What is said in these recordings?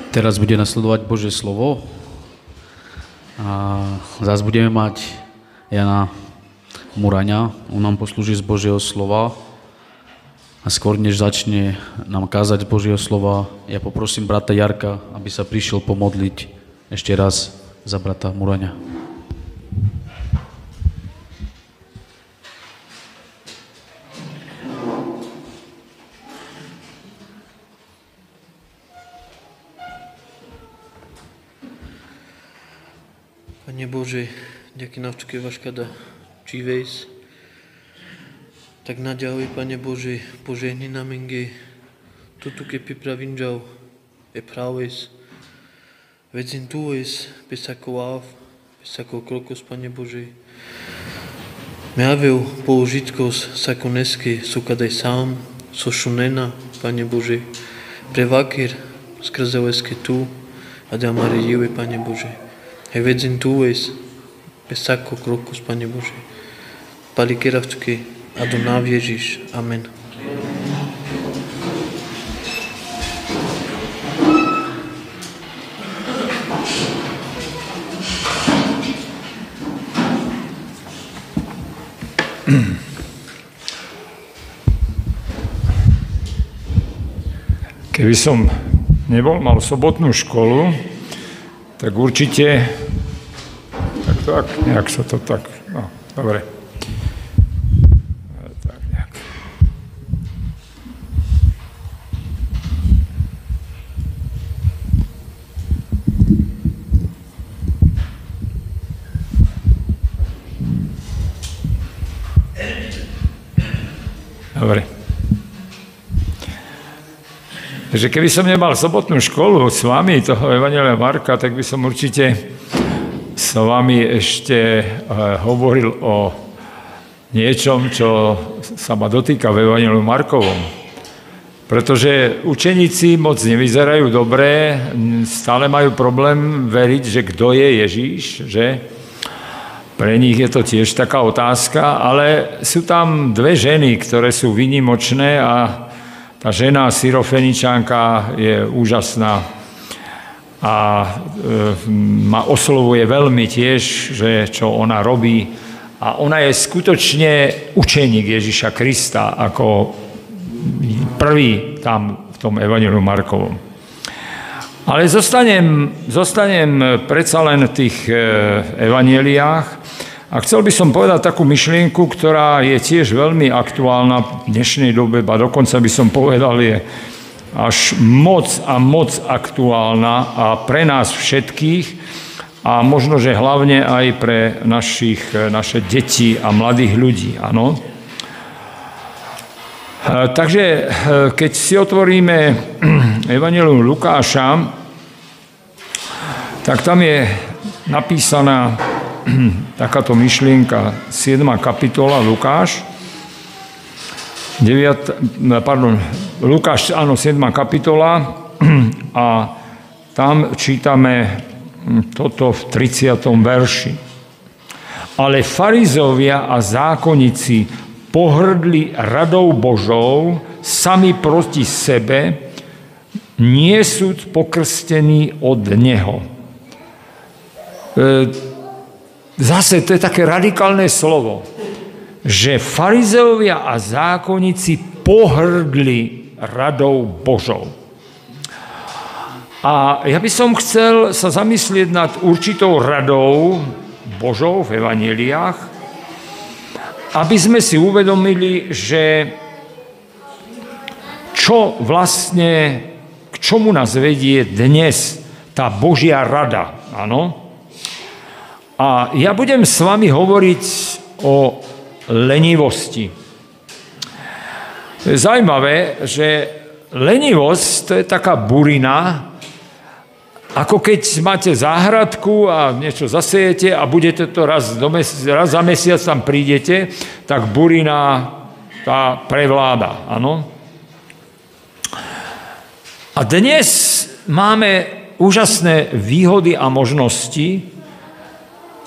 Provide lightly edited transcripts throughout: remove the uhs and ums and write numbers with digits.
Teraz bude nasledovať Božie slovo a zás budeme mať Jana Muraňa. On nám poslúži z Božieho slova a skôr než začne nám kázať z Božieho slova, ja poprosím brata Jarka, aby sa prišiel pomodliť ešte raz za brata Muraňa. Pane Bože, ďakujem навчукиваш kada čívejs, tak naďalej, Pane Bože, požehni nám inge, tuto ke pripravinžal je pravejs, vedzin tu es, bez ako láv, bez ako krokos, Pane Bože. Mjavel použitkos sako neske su kadaj sám, so šunena, Pane Bože, prevakir skrze leske tu, a da Marijive, Pane Bože. Hej vedzin tu es, bez ako krokos, Pane Bože. Palikeravčky, a do náv Ježiš. Amen. Keby som mal sobotnú školu, tak určite, tak nejak sa to tak, no, dobre. Tak nejak. Dobre. Takže keby som nemal sobotnú školu s vami, toho Evanjelia Marka, tak by som určite s vami ešte hovoril o niečom, čo sa ma dotýka v Evanjeliu Markovom. Pretože učeníci moc nevyzerajú dobre, stále majú problém veriť, že kto je Ježíš, že pre nich je to tiež taká otázka, ale sú tam dve ženy, ktoré sú výnimočné a tá žena Syrofeničanka je úžasná a ma oslovuje veľmi tiež, že čo ona robí. A ona je skutočne učeník Ježiša Krista ako prvý tam v tom Evanjeliu Markovom. Ale zostanem predsa len v tých evanjeliách a chcel by som povedať takú myšlienku, ktorá je tiež veľmi aktuálna v dnešnej dobe, a dokonca by som povedal, je až moc a moc aktuálna a pre nás všetkých a možno, že hlavne aj pre naše deti a mladých ľudí, áno. Takže keď si otvoríme Evanjelium Lukáša, tak tam je napísaná takáto myšlienka, 7. kapitola Lukáš, Lukáš, áno, 7. kapitola a tam čítame toto v 30. verši. Ale farizovia a zákonníci pohrdli radou Božou sami proti sebe, nie sú pokrstení od Neho. Zase to je také radikálne slovo, že farizeovia a zákonníci pohrdli radou Božou. A ja by som chcel sa zamyslieť nad určitou radou Božou v evanjeliách, aby sme si uvedomili, že čo vlastne, k čomu nás vedie dnes tá Božia rada, áno? A ja budem s vami hovoriť o lenivosti. Je zaujímavé, že lenivosť to je taká burina, ako keď máte záhradku a niečo zasejete a budete to raz za mesiac tam prídete, tak burina tá prevláda, áno? A dnes máme úžasné výhody a možnosti.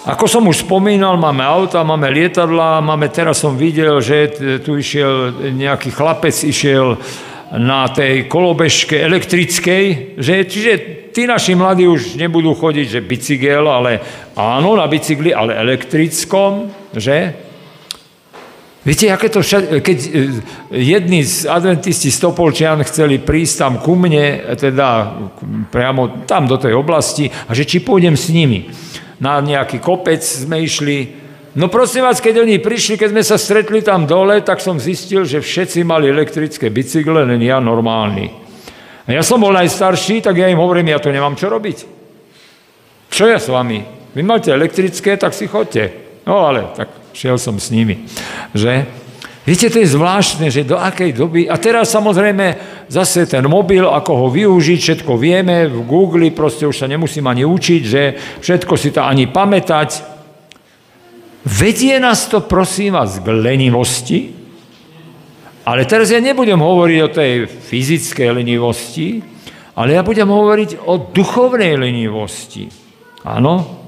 Ako som už spomínal, máme auta, máme lietadlá, teraz som videl, že tu išiel nejaký chlapec, išiel na tej kolobežke elektrickej, čiže tí naši mladí už nebudú chodiť, že bicykel, ale áno, na bicykli, ale elektrickom, že? Viete, aké to keď jedni z adventisti Stopolčian chceli prísť tam ku mne, teda priamo tam do tej oblasti, a že či pôjdem s nimi. Na nejaký kopec sme išli. No prosím vás, keď oni prišli, keď sme sa stretli tam dole, tak som zistil, že všetci mali elektrické bicykle, len ja normálny. A ja som bol najstarší, tak ja im hovorím, ja to nemám čo robiť. Čo ja s vami? Vy máte elektrické, tak si chodte. No ale tak šiel som s nimi. Že? Viete, to je zvláštne, že do akej doby... A teraz samozrejme zase ten mobil, ako ho využiť, všetko vieme, v Google proste už sa nemusím ani učiť, že všetko si to ani pamätať. Vedie nás to, prosím vás, k lenivosti, ale teraz ja nebudem hovoriť o tej fyzickej lenivosti, ale ja budem hovoriť o duchovnej lenivosti. Áno?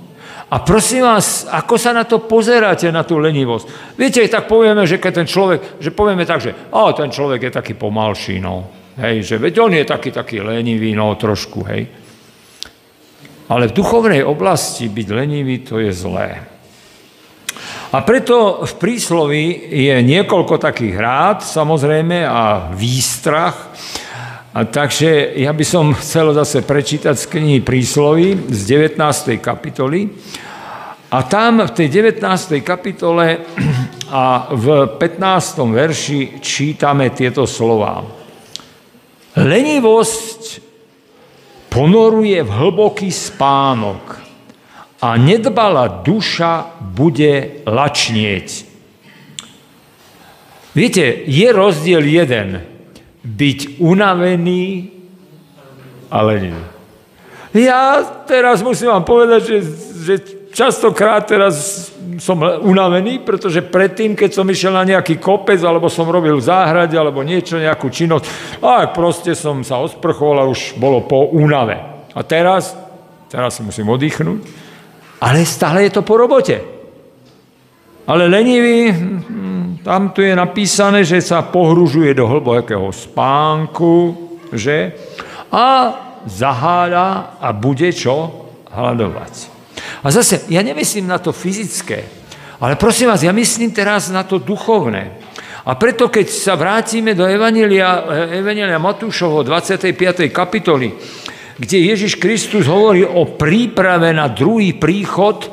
A prosím vás, ako sa na to pozeráte, na tú lenivosť? Viete, tak povieme, že keď ten človek, že povieme tak, že ten človek je taký pomalší, no. Hej, že veď on je taký lenivý, no, trošku, hej. Ale v duchovnej oblasti byť lenivý, to je zlé. A preto v prísloví je niekoľko takých rád, samozrejme, a výstrach. A takže ja by som chcel zase prečítať z knihy Prísloví z 19. kapitoly. A tam v tej 19. kapitole a v 15. verši čítame tieto slová. Lenivosť ponoruje v hlboký spánok a nedbalá duša bude lačnieť. Viete, je rozdiel jeden. Byť unavený a lenivý. Ja teraz musím vám povedať, že častokrát teraz som unavený, pretože predtým, keď som išiel na nejaký kopec, alebo som robil v záhrade, alebo niečo, nejakú činnosť, a proste som sa osprchoval a už bolo po únave. A teraz si musím oddychnúť, ale stále je to po robote. Ale lenivý, tam tu je napísané, že sa pohružuje do hlbokého spánku, že? A zaháľa a bude čo? Hľadovať. A zase, ja nemyslím na to fyzické, ale prosím vás, ja myslím teraz na to duchovné. A preto, keď sa vrátime do Evanjelia Matúšovho 25. kapitoly, kde Ježiš Kristus hovorí o príprave na druhý príchod,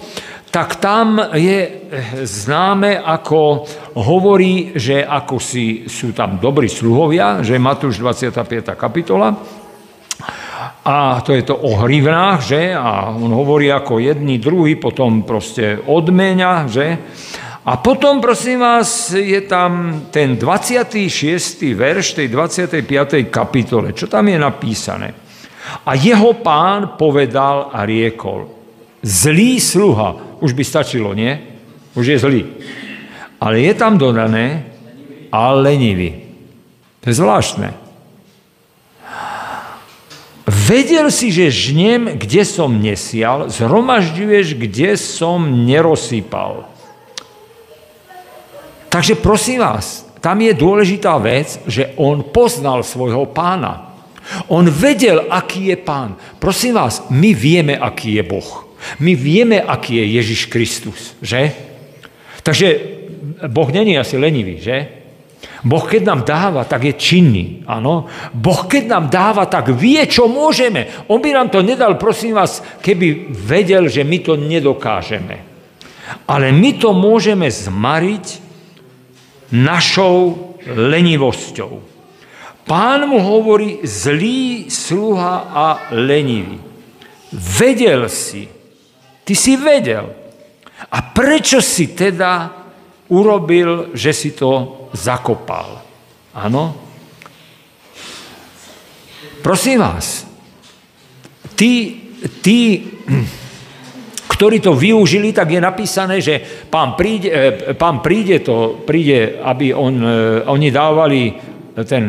tak tam je známe, ako hovorí, že ako sú tam dobrí sluhovia, že Matúš 25. kapitola, a to je to o hrivnách, že? A on hovorí ako jedný, druhý, potom proste odmenia, že? A potom, prosím vás, je tam ten 26. verš tej 25. kapitole. Čo tam je napísané? A jeho pán povedal a riekol, zlý sluha, už by stačilo, nie? Už je zlý. Ale je tam dodané a lenivý. To je zvláštne. Vedel si, že žnem, kde som nesial, zhromažďuješ, kde som nerozsypal. Takže prosím vás, tam je dôležitá vec, že on poznal svojho pána. On vedel, aký je pán. Prosím vás, my vieme, aký je Boh. My vieme, aký je Ježiš Kristus, že? Takže Boh není asi lenivý, že? Boh, keď nám dáva, tak je činný, áno. Boh, keď nám dáva, tak vie, čo môžeme. On by nám to nedal, prosím vás, keby vedel, že my to nedokážeme. Ale my to môžeme zmariť našou lenivosťou. Pán mu hovorí, zlý sluha a lenivý. Vedel si. Ty si vedel. A prečo si teda urobil, že si to zakopal? Áno? Prosím vás, tí, ktorí to využili, tak je napísané, že pán príde, aby oni dávali ten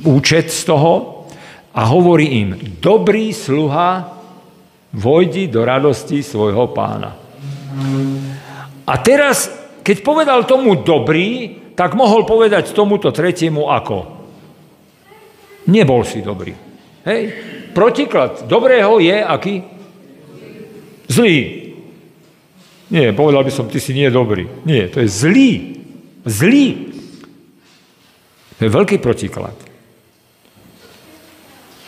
účet z toho a hovorí im, dobrý sluha, vojdi do radosti svojho pána. A teraz, keď povedal tomu dobrý, tak mohol povedať tomuto tretiemu ako? Nebol si dobrý. Hej? protiklad dobrého je aký? Zlý. Nie, povedal by som, ty si nie dobrý. Nie, to je zlý. Zlý. To je veľký protiklad.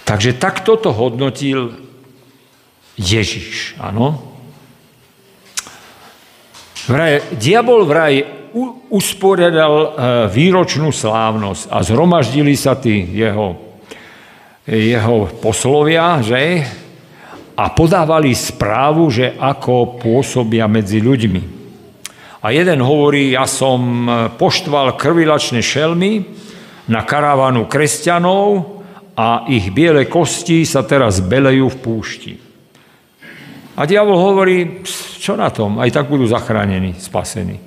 Takže takto to hodnotil Ježiš, áno. Diabol vraj usporiadal výročnú slávnosť a zhromaždili sa tí jeho poslovia, že? A podávali správu, že ako pôsobia medzi ľuďmi. A jeden hovorí, ja som poštval krvilačné šelmy na karavanu kresťanov a ich biele kosti sa teraz belejú v púšti. A diabol hovorí, čo na tom? Aj tak budú zachránení, spasení.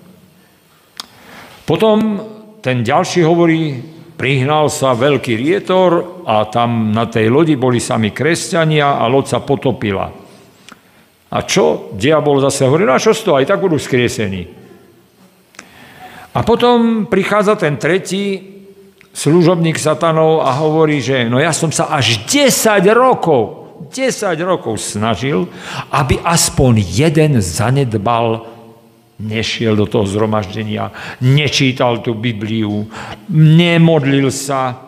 Potom ten ďalší hovorí, prihnal sa veľký rietor a tam na tej lodi boli sami kresťania a loď sa potopila. A čo? Diabol zase hovorí, no čo z toho? Aj tak budú skriesení. A potom prichádza ten tretí služobník satanov a hovorí, že no ja som sa až 10 rokov snažil, aby aspoň jeden zanedbal, nešiel do toho zhromaždenia, nečítal tú Bibliu, nemodlil sa,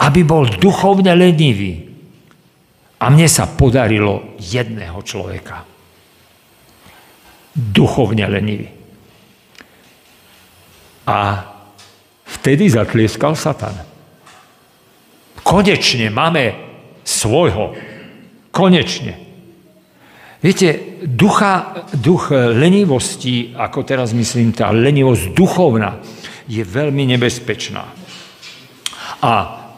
aby bol duchovne lenivý. A mne sa podarilo jedného človeka. Duchovne lenivý. A vtedy zatlieskal Satan. Konečne máme svojho. Konečne. Viete, duch lenivosti, ako teraz myslím, tá lenivosť duchovná, je veľmi nebezpečná. A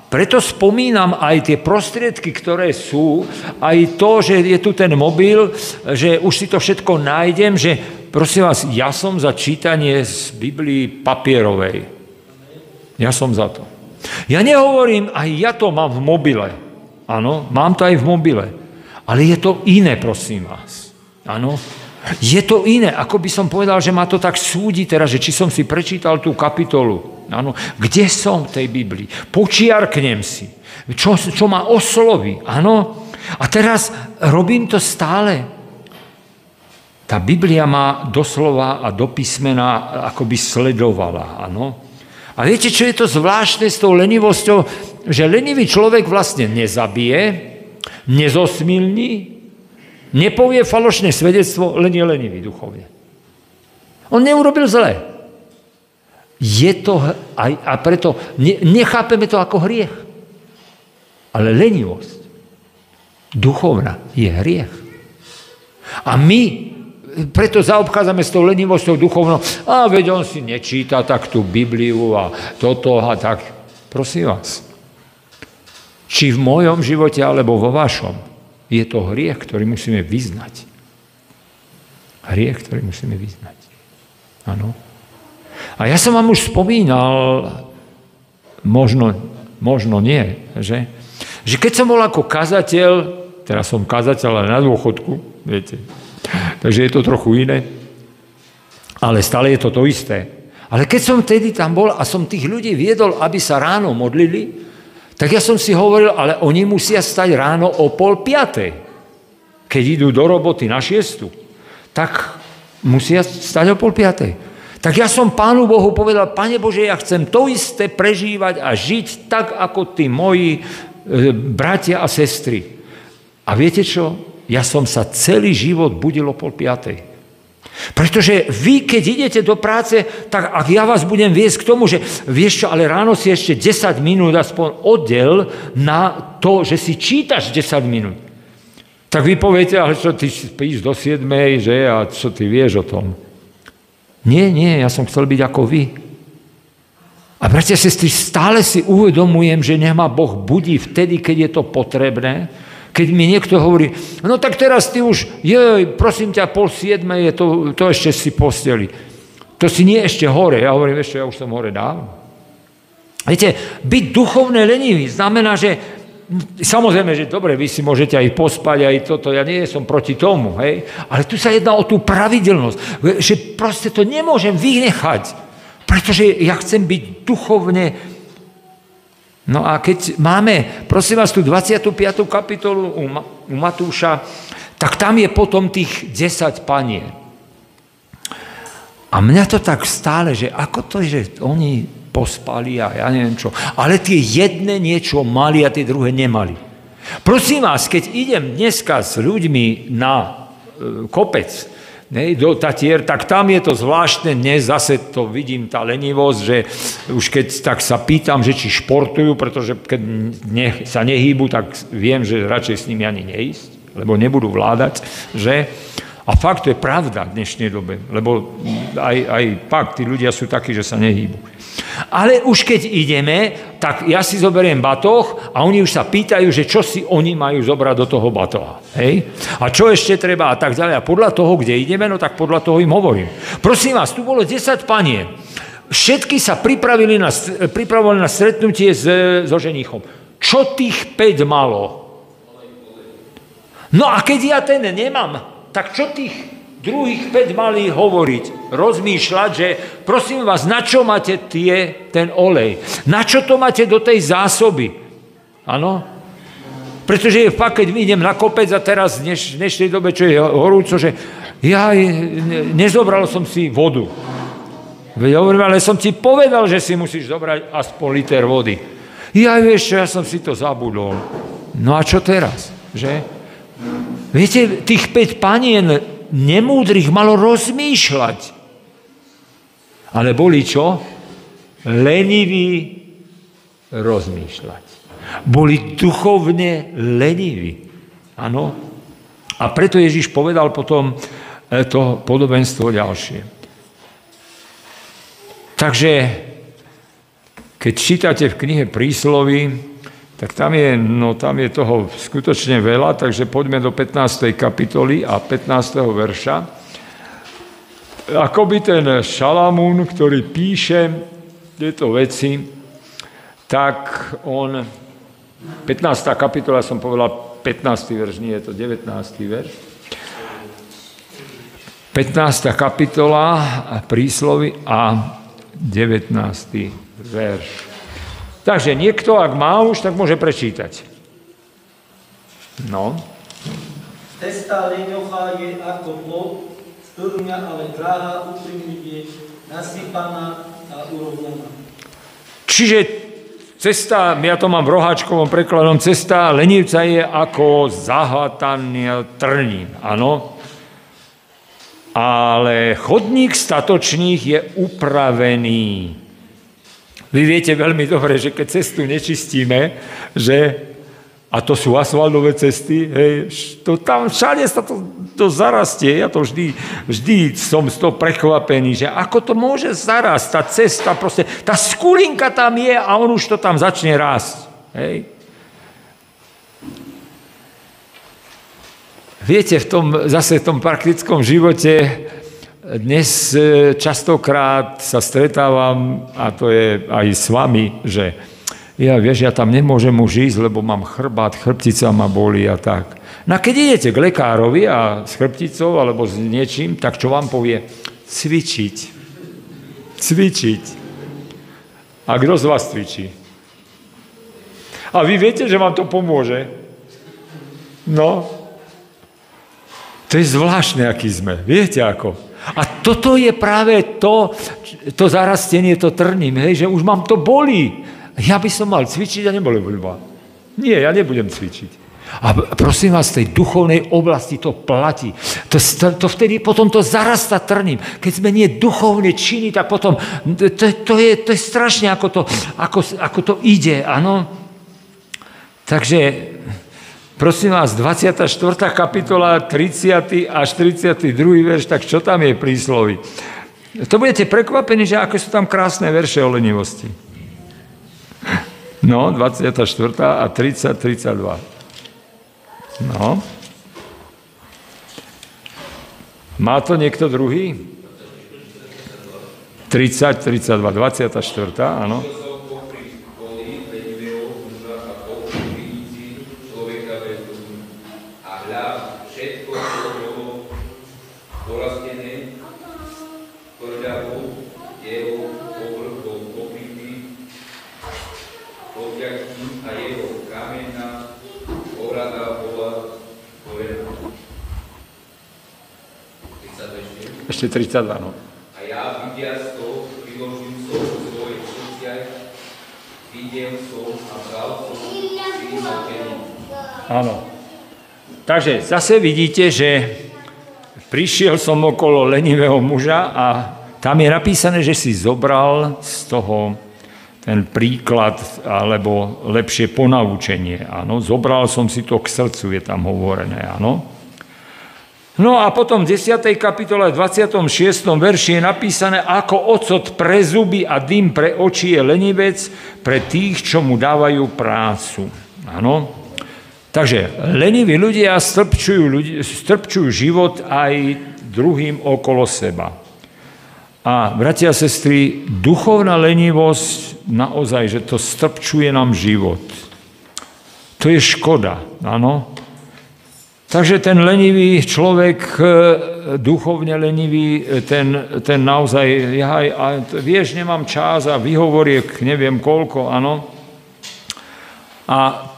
preto spomínam aj tie prostriedky, ktoré sú, aj to, že je tu ten mobil, že už si to všetko nájdem, že prosím vás, ja som za čítanie z Biblii papierovej. Ja som za to. Ja nehovorím, aj ja to mám v mobile. Áno, mám to aj v mobile. Ale je to iné, prosím vás. Áno. Je to iné, ako by som povedal, že ma to tak súdi teraz, že či som si prečítal tú kapitolu. Áno. Kde som v tej Biblii? Počiarknem si. Čo ma osloví. Áno. A teraz robím to stále. Tá Biblia ma doslova a do písmena akoby sledovala. Áno. A viete, čo je to zvláštne s tou lenivosťou? Že lenivý človek vlastne nezabije, nezosmilní, nepovie falošné svedectvo, len je lenivý duchovne. On neurobil zle. Je to aj, a preto nechápeme to ako hriech. Ale lenivosť duchovná je hriech. A my preto zaobchádzame s tou lenivosťou duchovnou. A veď on si nečíta tak tú Bibliu a toto a tak. Prosím vás. Či v mojom živote, alebo vo vašom, je to hriech, ktorý musíme vyznať. Hriech, ktorý musíme vyznať. Áno. A ja som vám už spomínal, možno nie, že keď som bol ako kazateľ, teraz som kazateľ, ale na dôchodku, viete, takže je to trochu iné, ale stále je to isté. Ale keď som vtedy tam bol a som tých ľudí viedol, aby sa ráno modlili, tak ja som si hovoril, ale oni musia stať ráno o 4:30. Keď idú do roboty na 6:00, tak musia stať o 4:30. Tak ja som Pánu Bohu povedal, Pane Bože, ja chcem to isté prežívať a žiť tak, ako tí moji bratia a sestry. A viete čo? Ja som sa celý život budil o 4:30. Pretože vy, keď idete do práce, tak ak ja vás budem viesť k tomu, že vieš čo, ale ráno si ešte 10 minút aspoň oddel na to, že si čítaš 10 minút. Tak vy poviete, ale čo, ty spíš do 7, že? A čo ty vieš o tom? Nie, ja som chcel byť ako vy. A bratia, sestry, stále si uvedomujem, že nech ma Boh budí vtedy, keď je to potrebné. Keď mi niekto hovorí, no tak teraz ty už, prosím ťa, 6:30 je to ešte si posteli. To si nie ešte hore. Ja hovorím, ešte ja už som hore dávno. Viete, byť duchovne lenivý znamená, že samozrejme, že dobre, vy si môžete aj pospať, aj toto, ja nie som proti tomu, hej, ale tu sa jedná o tú pravidelnosť, že proste to nemôžem vynechať, pretože ja chcem byť duchovne No a keď máme, prosím vás, tú 25. kapitolu u Matúša, tak tam je potom tých 10 panien. A mňa to tak stále, že ako to je, že oni pospali a ja neviem čo, ale tie jedné niečo mali a tie druhé nemali. Prosím vás, keď idem dneska s ľuďmi na kopec, do Tatier, tak tam je to zvláštne, dnes zase to vidím, tá lenivosť, že už keď tak sa pýtam, že či športujú, pretože keď sa nehýbu, tak viem, že radšej s nimi ani neísť, lebo nebudú vládať, že? A fakt to je pravda v dnešnej dobe, lebo aj fakt, tí ľudia sú takí, že sa nehýbu. Ale už keď ideme, tak ja si zoberiem batoh a oni už sa pýtajú, že čo si oni majú zobrať do toho batoha. Hej? A čo ešte treba a tak ďalej. A podľa toho, kde ideme, no tak podľa toho im hovorím. Prosím vás, tu bolo 10 panien. Všetky sa pripravili na stretnutie so ženichom. Čo tých 5 malo? No a keď ja ten nemám, tak čo tých druhých 5 mali hovoriť, rozmýšľať, že prosím vás, na čo máte ten olej? Na čo to máte do tej zásoby? Áno? Pretože je fakt, keď idem na kopec a teraz v dnešnej dobe, čo je horúco, že ja nezobral som si vodu. Ale som ti povedal, že si musíš zobrať aspoň liter vody. Ja vieš čo, ja som si to zabudol. No a čo teraz? Že? Viete, tých 5 panien nemúdrych malo rozmýšľať. Ale boli čo? Leniví rozmýšľať. Boli duchovne leniví. Áno. A preto Ježiš povedal potom to podobenstvo ďalšie. Takže, keď čítate v knihe Prísloví, tak tam je toho skutočne veľa, takže poďme do 15. kapitoly a 15. verša. Akoby ten Šalamún, ktorý píše tieto veci, tak on, 15. kapitola, som povedal 15. verš, nie je to 19. verš. 15. kapitola Príslovy a 19. verš. Takže niekto, ak má už, tak môže prečítať. No. Cesta leňocha je ako plot, strmia, ale dráha úprimne nasypaná a urovnaná. Čiže cesta, ja to mám v roháčkovom prekladom, cesta lenivca je ako zahataný trnín, áno. Ale chodník statočných je upravený. Vy viete veľmi dobre, že keď cestu nečistíme, a to sú asfaltové cesty, hej, to tam všade sa to zarastie. Ja to vždy som z toho prekvapený, že ako to môže zarásť, tá cesta, proste, tá skulinka tam je a on už to tam začne rásť. Hej. Viete, zase v tom praktickom živote dnes častokrát sa stretávam, a to je aj s vami, že ja tam nemôžem už ísť, lebo mám chrbát, chrbtica ma bolí a tak. No a keď idete k lekárovi a s chrbticou alebo s niečím, tak čo vám povie? Cvičiť. Cvičiť. A kto z vás cvičí? A vy viete, že vám to pomôže? No. To je zvláštne, aký sme. Viete ako? A toto je práve to zarastenie, to trním, hej, že už mám to bolí. Ja by som mal cvičiť a neboli voľba. Nie, ja nebudem cvičiť. A prosím vás, v tej duchovnej oblasti to platí. To vtedy potom to zarasta trním. Keď sme nie duchovne činní, tak potom to je strašne, ako to ide, áno. Takže prosím vás, 24. kapitola, 30. až 32. verš, tak čo tam je prísloví? To budete prekvapení, že aké sú tam krásne verše o lenivosti. No, 24. a 30, 32. No. Má to niekto druhý? 30, 32, 24. Áno. Jeho povrch bol pokrytý, jak ešte 32, no. A ja vidiac to, vyložím som svoje srdciach, videl som a bral som vyznačený. Áno. Takže zase vidíte, že prišiel som okolo lenivého muža a tam je napísané, že si zobral z toho ten príklad, alebo lepšie ponaučenie. Áno, zobral som si to k srdcu, je tam hovorené, áno. No a potom v 10. kapitole 26. verši je napísané, ako ocot pre zuby a dym pre oči je lenivec pre tých, čo mu dávajú prácu. Áno. Takže leniví ľudia strpčujú život aj druhým okolo seba. A bratia a sestry, duchovná lenivosť naozaj, že to strpčuje nám život. To je škoda, áno. Takže ten lenivý človek, duchovne lenivý, ten naozaj, vieš, nemám čas a vyhovoriek, neviem koľko, áno. A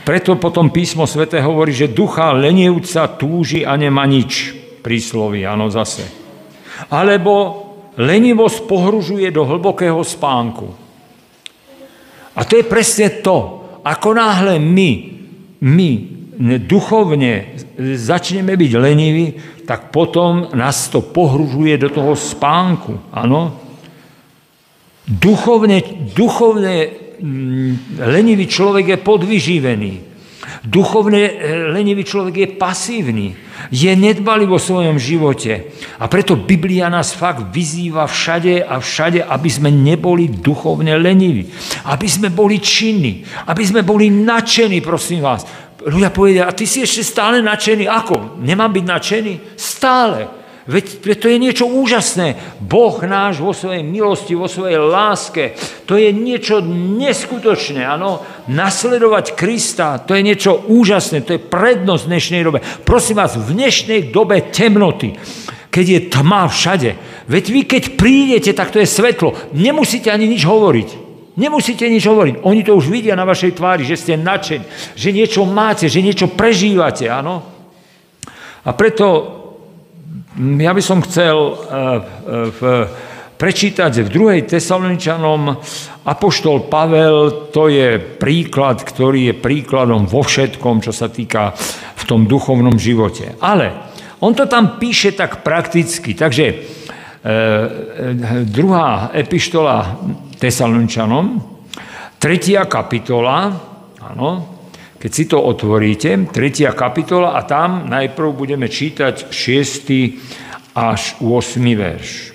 preto potom písmo sväté hovorí, že ducha lenivca túži a nemá nič. Prísloví, áno, zase. Alebo lenivosť pohružuje do hlbokého spánku. A to je presne to. Ako náhle my duchovne začneme byť leniví, tak potom nás to pohružuje do toho spánku. Áno? Duchovne lenivý človek je podvyživený. Duchovne lenivý človek je pasívny. Je nedbalý vo svojom živote. A preto Biblia nás fakt vyzýva všade a všade, aby sme neboli duchovne leniví. Aby sme boli činní. Aby sme boli nadšení, prosím vás. Ľudia povedia, a ty si ešte stále nadšený. Ako? Nemám byť nadšený? Stále. Veď to je niečo úžasné. Boh náš vo svojej milosti, vo svojej láske, to je niečo neskutočné, áno. Nasledovať Krista, to je niečo úžasné, to je prednosť v dnešnej dobe. Prosím vás, v dnešnej dobe temnoty, keď je tma všade, veď vy keď prídete, tak to je svetlo. Nemusíte ani nič hovoriť. Nemusíte nič hovoriť. Oni to už vidia na vašej tvári, že ste nadšení, že niečo máte, že niečo prežívate, áno. A preto ja by som chcel prečítať v 2. Tesaloničanom apoštol Pavel, to je príklad, ktorý je príkladom vo všetkom, čo sa týka v tom duchovnom živote. Ale on to tam píše tak prakticky, takže 2. epištola Tesaloničanom, 3. kapitola, áno, keď si to otvoríte, 3. kapitola a tam najprv budeme čítať 6. až 8. verš.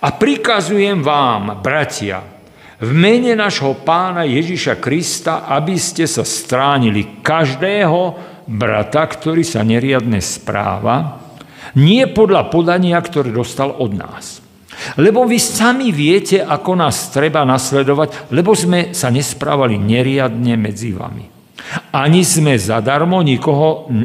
A prikazujem vám, bratia, v mene našho Pána Ježiša Krista, aby ste sa stránili každého brata, ktorý sa neriadne správa, nie podľa podania, ktoré dostal od nás. Lebo vy sami viete, ako nás treba nasledovať, lebo sme sa nesprávali neriadne medzi vami. Ani sme zadarmo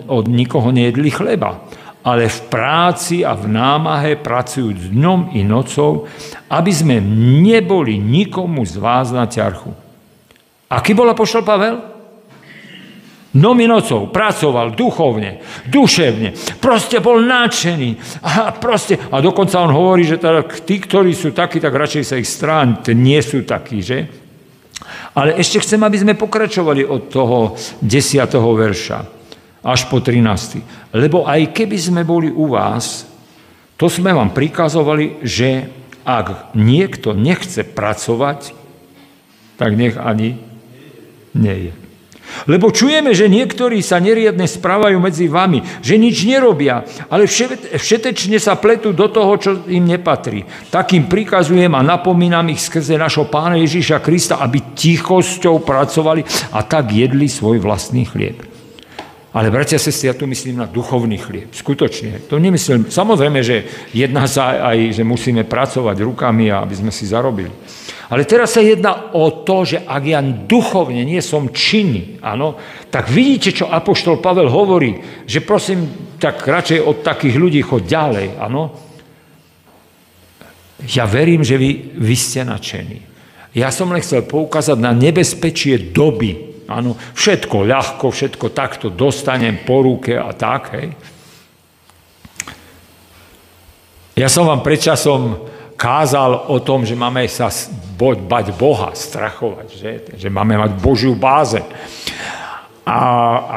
od nikoho nejedli chleba, ale v práci a v námahe pracujúc dňom i nocou, aby sme neboli nikomu z vás na ťarchu. Aký bol apoštol Pavel? Dňom i nocou pracoval duchovne, duševne, proste bol nadšený. A dokonca on hovorí, že tí, ktorí sú takí, tak radšej sa ich stráň, nie sú takí, že? Ale ešte chcem, aby sme pokračovali od toho 10. verša až po 13. Lebo aj keby sme boli u vás, to sme vám prikazovali, že ak niekto nechce pracovať, tak nech ani nie je. Lebo čujeme, že niektorí sa neriadne správajú medzi vami, že nič nerobia, ale všetečne sa pletú do toho, čo im nepatrí. Takým prikazujem a napomínam ich skrze našho Pána Ježiša Krista, aby tichosťou pracovali a tak jedli svoj vlastný chlieb. Ale bratia a sestry, ja tu myslím na duchovný chlieb. Skutočne. To nemyslím. Samozrejme, že jedná sa aj, že musíme pracovať rukami, aby sme si zarobili. Ale teraz sa jedná o to, že ak ja duchovne nie som činný, áno, tak vidíte, čo apoštol Pavel hovorí, že prosím, tak radšej od takých ľudí choď ďalej, áno. Ja verím, že vy ste nadšení. Ja som len chcel poukázať na nebezpečie doby, áno, všetko ľahko, všetko takto dostanem po ruke a tak, hej. Ja som vám predčasom kázal o tom, že máme sa bať Boha, strachovať, že máme mať Božiu bázeň. A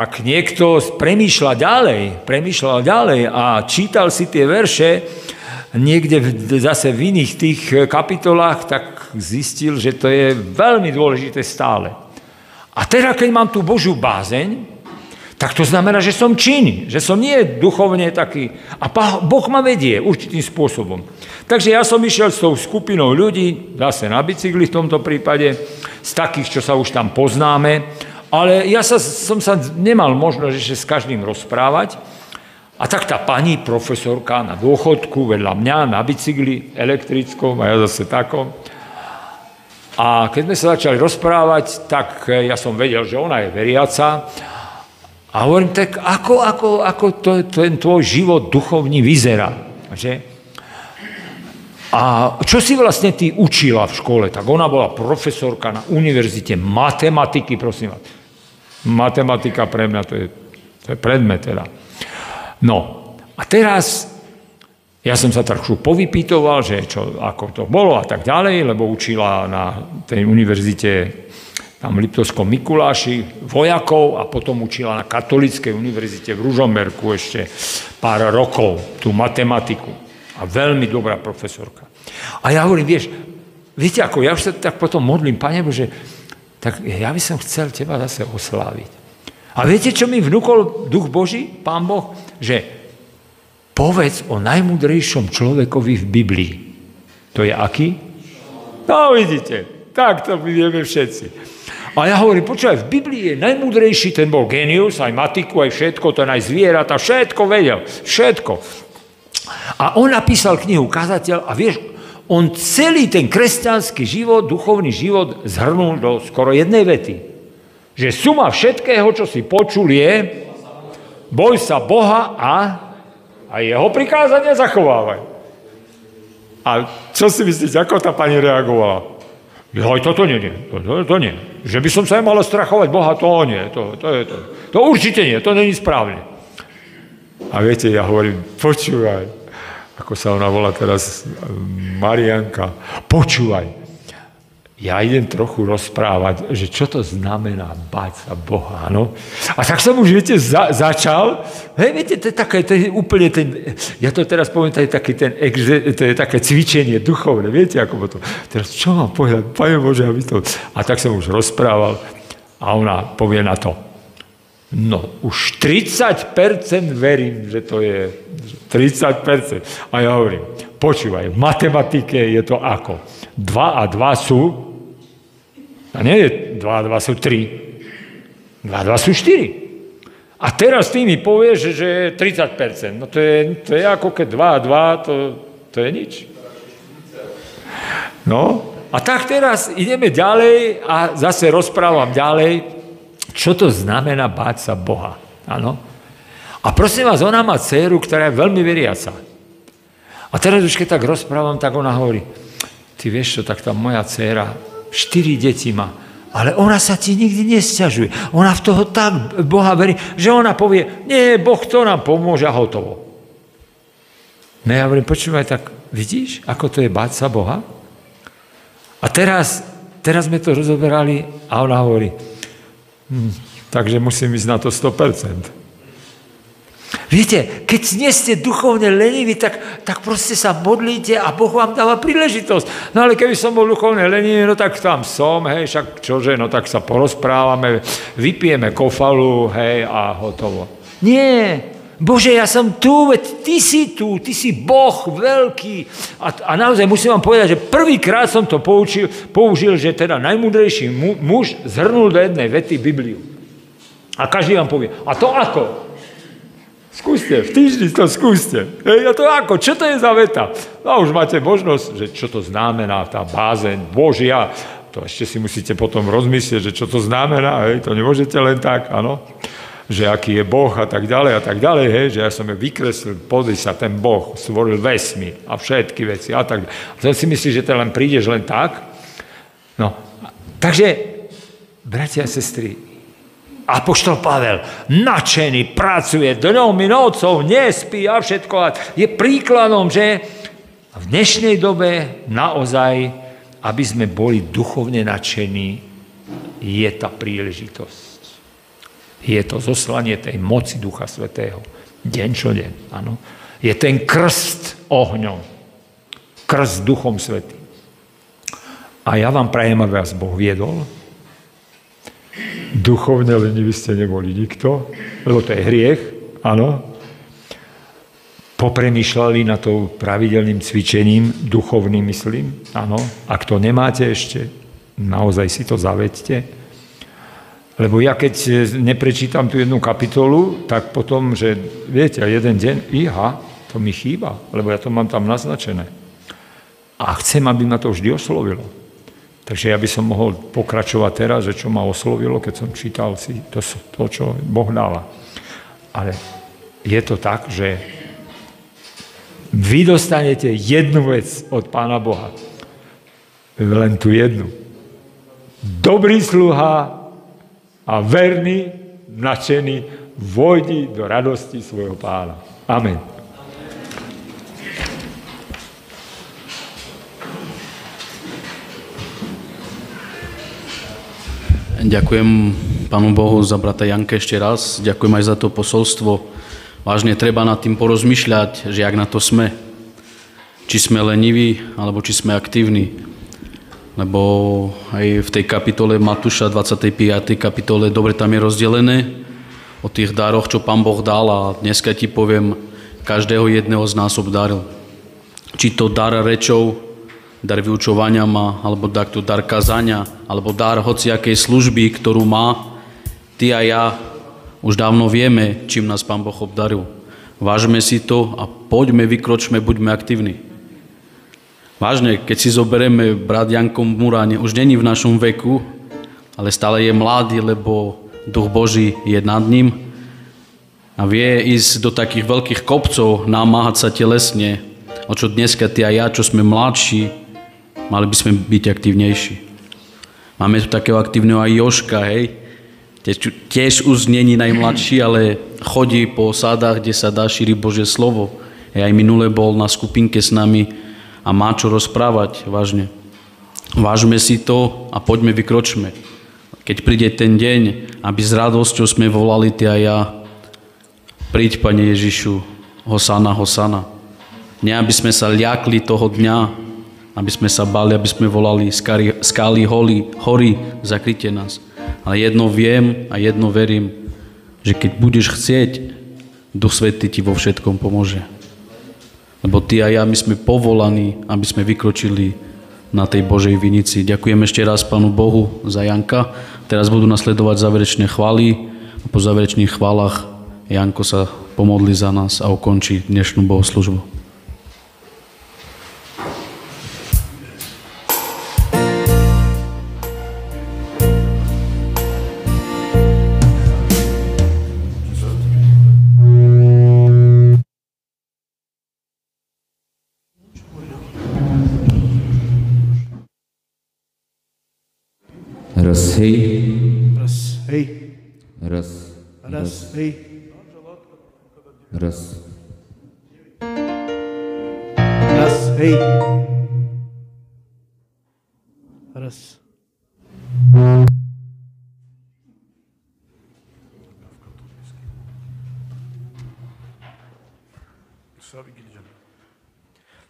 ak niekto premýšľal ďalej a čítal si tie verše niekde zase v iných tých kapitolách, tak zistil, že to je veľmi dôležité stále. A teraz, keď mám tú Božiu bázeň, tak to znamená, že som činný, že som nie duchovne taký. A Boh ma vedie určitým spôsobom. Takže ja som išiel s tou skupinou ľudí, zase na bicykli v tomto prípade, z takých, čo sa už tam poznáme, ale ja som sa nemal možnosť ešte s každým rozprávať. A tak tá pani profesorka na dôchodku vedľa mňa na bicykli elektrickom a ja zase takom. A keď sme sa začali rozprávať, tak ja som vedel, že ona je veriaca. A hovorím, tak ako ten tvoj život duchovní vyzerá? Že? A čo si vlastne ty učila v škole? Tak ona bola profesorka na univerzite matematiky, prosím vás. Matematika pre mňa, to je predmet teda. No, a teraz ja som sa trošku povypýtoval, že ako to bolo a tak ďalej, lebo učila na tej univerzite tam v Liptovskom Mikuláši vojakov a potom učila na katolíckej univerzite v Ružomberku ešte pár rokov tú matematiku. A veľmi dobrá profesorka. A ja hovorím, viete ako, ja už sa tak potom modlím, Pane Bože, tak ja by som chcel teba zase osláviť. A viete, čo mi vnúkol Duch Boží, Pán Boh? Že povedz o najmúdrejšom človekovi v Biblii. To je aký? No vidíte, tak to vieme všetci. A ja hovorím, počúvaj, v Biblii je najmúdrejší, ten bol génius, aj matiku, aj všetko, ten aj zvieratá, všetko vedel, všetko. A on napísal knihu Kazateľ a vieš, on celý ten kresťanský život, duchovný život zhrnul do skoro jednej vety. Že suma všetkého, čo si počul je, boj sa Boha a jeho prikázania zachovávaj. A čo si myslíte, ako tá pani reagovala? Toto nie. Že by som sa mala strachovať Boha, to nie. To určite nie, to není správne. A viete, ja hovorím, počúvaj, ako sa ona volá teraz, Marianka, počúvaj, ja idem trochu rozprávať, že čo to znamená báť sa Boha, no. A tak som už, viete, začal, viete, to je úplne ja to teraz poviem, to je také cvičenie duchovné, viete, ako potom. Teraz, čo mám povedať, Pane Bože, aby to... A tak som už rozprával a ona povie na to, no, už 30% verím, že to je 30%. A ja hovorím, počúvaj, v matematike je to ako? 2 a 2 sú, a nie je 2 a 2 sú 3, 2 a 2 sú 4. A teraz ty mi povieš, že je 30%. No to je ako keď 2 a 2, to je nič. No, a tak teraz ideme ďalej a zase rozprávam ďalej, čo to znamená báť sa Boha. Áno? A prosím vás, ona má dcéru, ktorá je veľmi veriaca. A teraz už keď tak rozprávam, tak ona hovorí, ty vieš čo, tak tá moja dcéra 4 deti má, ale ona sa ti nikdy nesťažuje. Ona v toho tak Boha verí, že ona povie, nie, Boh to nám pomôže a hotovo. No ja hovorím, počúvaj, tak vidíš, ako to je báť sa Boha? A teraz sme to rozoberali a ona hovorí, takže musím ísť na to 100%. Viete, keď nie ste duchovne leniví, tak proste sa modlíte a Boh vám dáva príležitosť. No ale keby som bol duchovne lenivý, no tak tam som, hej, však čože, no tak sa porozprávame, vypijeme kofalu, hej, a hotovo. Nie, Bože, ja som tu, veď ty si tu, ty si Boh veľký. A naozaj musím vám povedať, že prvýkrát som to použil, že teda najmúdrejší muž zhrnul do jednej vety Bibliu. A každý vám povie, a to ako? Skúste, v týždni to skúste. A to ako? Čo to je za veta? No už máte možnosť, že čo to znamená, tá bázeň Božia. To ešte si musíte potom rozmyslieť, že čo to znamená. Hej? To nemôžete len tak, áno. Že aký je Boh a tak ďalej, hej? Že ja som je vykreslil, podri sa, ten Boh stvoril vesmír a všetky veci a tak ďalej. A to si myslíš, že to len prídeš len tak? No, takže, bratia a sestry, apoštol Pavel nadšený, pracuje dňom i nocou, nespí a všetko. Je príkladom, že A v dnešnej dobe naozaj, aby sme boli duchovne nadšení, je tá príležitosť. Je to zoslanie tej moci Ducha Svätého. Deň čo deň, áno. Je ten krst ohňom. Krst Duchom Svätým. A ja vám prajem, aby vás Boh viedol. Duchovne leniví ste neboli nikto, lebo to je hriech, áno. Popremýšľali na tou pravidelným cvičením, duchovným myslím, áno. Ak to nemáte ešte, naozaj si to zaveďte. Lebo ja keď neprečítam tú jednu kapitolu, tak potom, že viete, jeden deň, to mi chýba, lebo ja to mám tam naznačené. A chcem, aby ma to vždy oslovilo. Takže ja by som mohol pokračovať teraz, že čo ma oslovilo, keď som čítal si to, čo Boh dáva. Ale je to tak, že vy dostanete jednu vec od Pána Boha. Len tú jednu. Dobrý sluha a verný, nadšený, vojdi do radosti svojho Pána. Amen. Ďakujem Pánu Bohu za brata Janka ešte raz. Ďakujem aj za to posolstvo. Vážne treba nad tým porozmýšľať, že jak na to sme. Či sme leniví, alebo či sme aktívni. Lebo aj v tej kapitole Matúša, 25. kapitole, dobre tam je rozdelené o tých daroch, čo Pán Boh dal, a dneska ti poviem, každého jedného z nás obdaril. Či to dar rečou, dar vyučovania má, alebo dar kazania, alebo dar hociakej služby, ktorú má, ty a ja už dávno vieme, čím nás Pán Boh obdaril. Vážme si to a poďme, vykročme, buďme aktívni. Vážne, keď si zoberieme, brat Janko Muraň už není v našom veku, ale stále je mladý, lebo Duch Boží je nad ním a vie ísť do takých veľkých kopcov, namáhať sa telesne, o čo dneska ty a ja, čo sme mladší, mali by sme byť aktívnejší. Máme tu takého aktívneho aj Joška, hej? Tiež už není najmladší, ale chodí po sádach, kde sa dá šíriť Božie slovo. Aj minule bol na skupinke s nami a má čo rozprávať, vážne. Vážme si to a poďme, vykročme. Keď príde ten deň, aby s radosťou sme volali ty a ja, príď, Pane Ježišu, Hosana, Hosana. Nie, aby sme sa ľakli toho dňa, aby sme sa báli, aby sme volali skály, hory, zakryte nás. Ale jedno viem a jedno verím, že keď budeš chcieť, Duch Svätý ti vo všetkom pomôže. Lebo ty a ja, my sme povolaní, aby sme vykročili na tej Božej vinici. Ďakujem ešte raz Pánu Bohu za Janka. Teraz budú nasledovať záverečné chvály. A po záverečných chválach Janko sa pomodlí za nás a ukončí dnešnú bohoslužbu. Raz, hej. Raz, hej. Raz. Raz, hej. Raz. Raz, hej. Raz.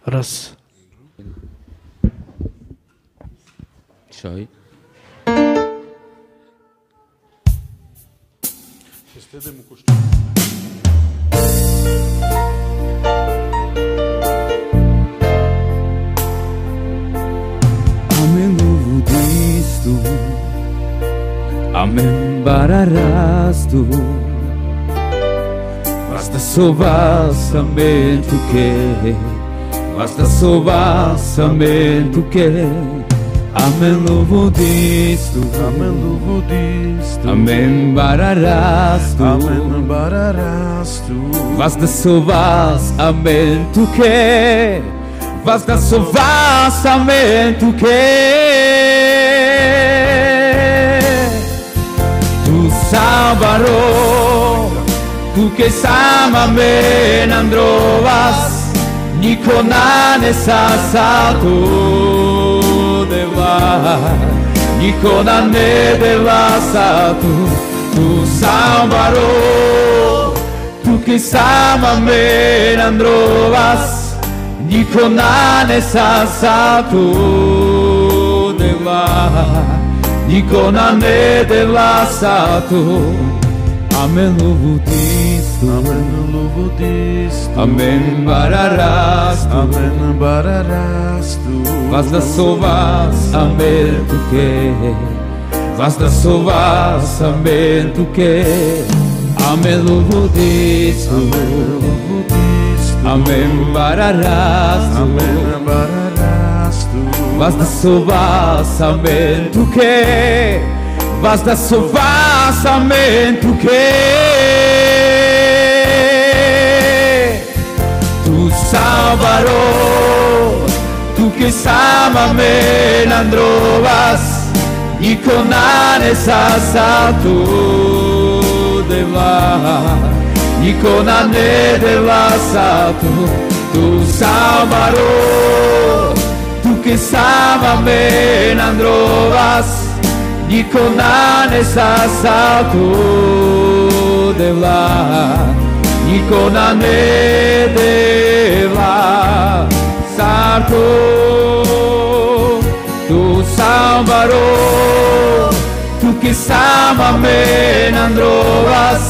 Raz. Čaj. Amen luvudistu, amen bararastu, basta sovasamento que, basta sovasamento que. Amen luvudistu, Amen luvudistu, amen bararastu, amen bararastu, basta sovasamento que, basta sovasamento que. Tu Salvador, tu que sama me androvas, niko nanesa satu deva, niko nane deva satu, tu salvaro, tu che sama me androvas, niko nanesa satu deva, niko nane deva satu. Amen luvutistu, Amen luvutistu, Amen bararastu, Amen bararastu, Vazda sovas, Amen tuke, Vazda sovas, Amen tuke, Amen luvutistu, Amen bararastu, Amen bararastu, Vazda sovas, Amen tuke, Vazda sovas, Amen tuke. Tu salvaro, tu che sama me androvas, niko nanesa satu deva, niko nane deva satu. Tu salvaro, tu che sama me androvas, niko nanesa satu deva, niko nane deva satu. Tu salvaro, tu che sama me androvas,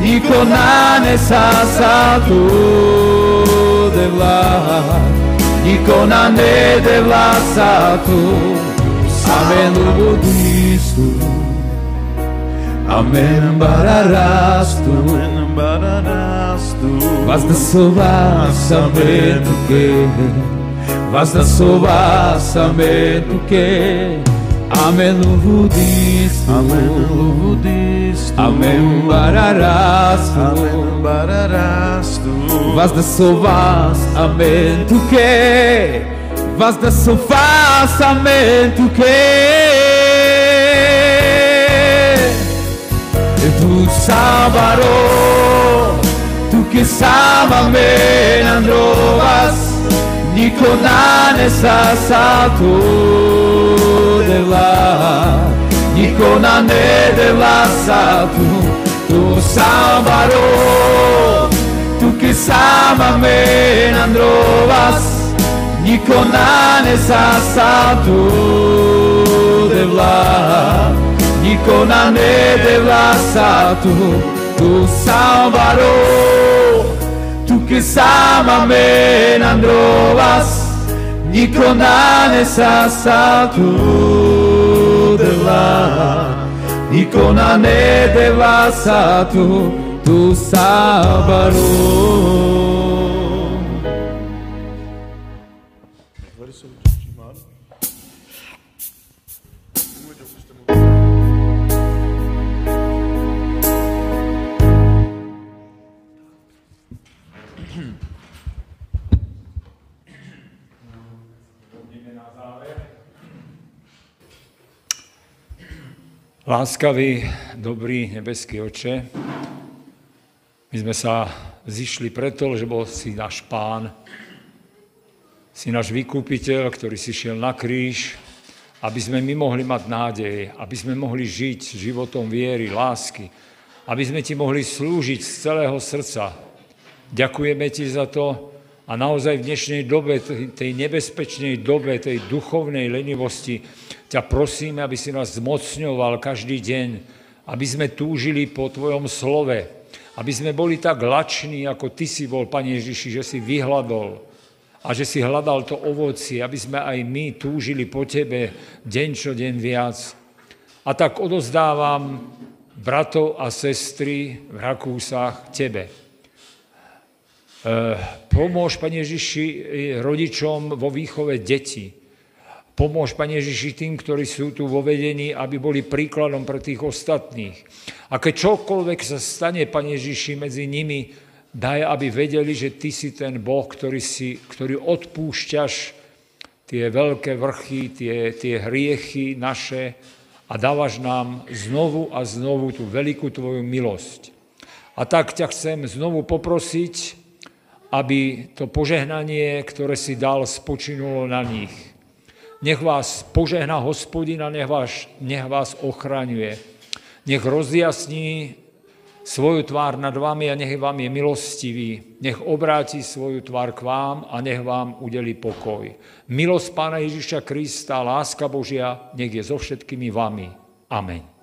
niko nanesa satu deva, niko nane deva satu. Amen luvutistu, Amen bararastu, Amen bararastu, Vazda sovas, Amen tuke, Vazda sovas, Amen tuke, Amen luvutistu, Amen luvutistu, Amen bararastu, Amen bararastu, Vazda sovas, Amen tuke, Vazda sovas, Amen tuke. Tu salvaro, tu che sama me androvas, niko nanesa satu deva, niko nane deva satu. Tu salvaro, tu che sama me androvas, niko nanesa satu deva, niko nane deva satu. Tu salvaro, tu che sama me androvas, niko nanesa satu deva, niko nane deva satu. Tu salvaro. Láskavý, dobrý nebeský Oče, my sme sa zišli preto, že bol si náš Pán, si náš vykúpiteľ, ktorý si šiel na kríž, aby sme my mohli mať nádej, aby sme mohli žiť životom viery, lásky, aby sme Ti mohli slúžiť z celého srdca. Ďakujeme Ti za to a naozaj v dnešnej dobe, tej nebezpečnej dobe, tej duchovnej lenivosti, ťa prosíme, aby si nás zmocňoval každý deň, aby sme túžili po Tvojom slove, aby sme boli tak lační, ako Ty si bol, Pane Ježiši, že si vyhľadol a že si hľadal to ovocie, aby sme aj my túžili po Tebe deň čo deň viac. A tak odozdávam bratov a sestry v Rakúsach Tebe. Pomôž, Pane Ježiši, rodičom vo výchove detí. Pomôž, Pane Ježiši, tým, ktorí sú tu vo vedení, aby boli príkladom pre tých ostatných. A keď čokoľvek sa stane, Pane Ježiši, medzi nimi, daj, aby vedeli, že Ty si ten Boh, ktorý odpúšťaš tie veľké vrchy, tie hriechy naše a dávaš nám znovu a znovu tú veľkú Tvoju milosť. A tak ťa chcem znovu poprosiť, aby to požehnanie, ktoré si dal, spočinulo na nich. Nech vás požehná Hospodin a nech vás ochraňuje. Nech rozjasní svoju tvár nad vami a nech vám je milostivý. Nech obráti svoju tvár k vám a nech vám udeli pokoj. Milosť Pána Ježiša Krista, láska Božia, nech je so všetkými vami. Amen.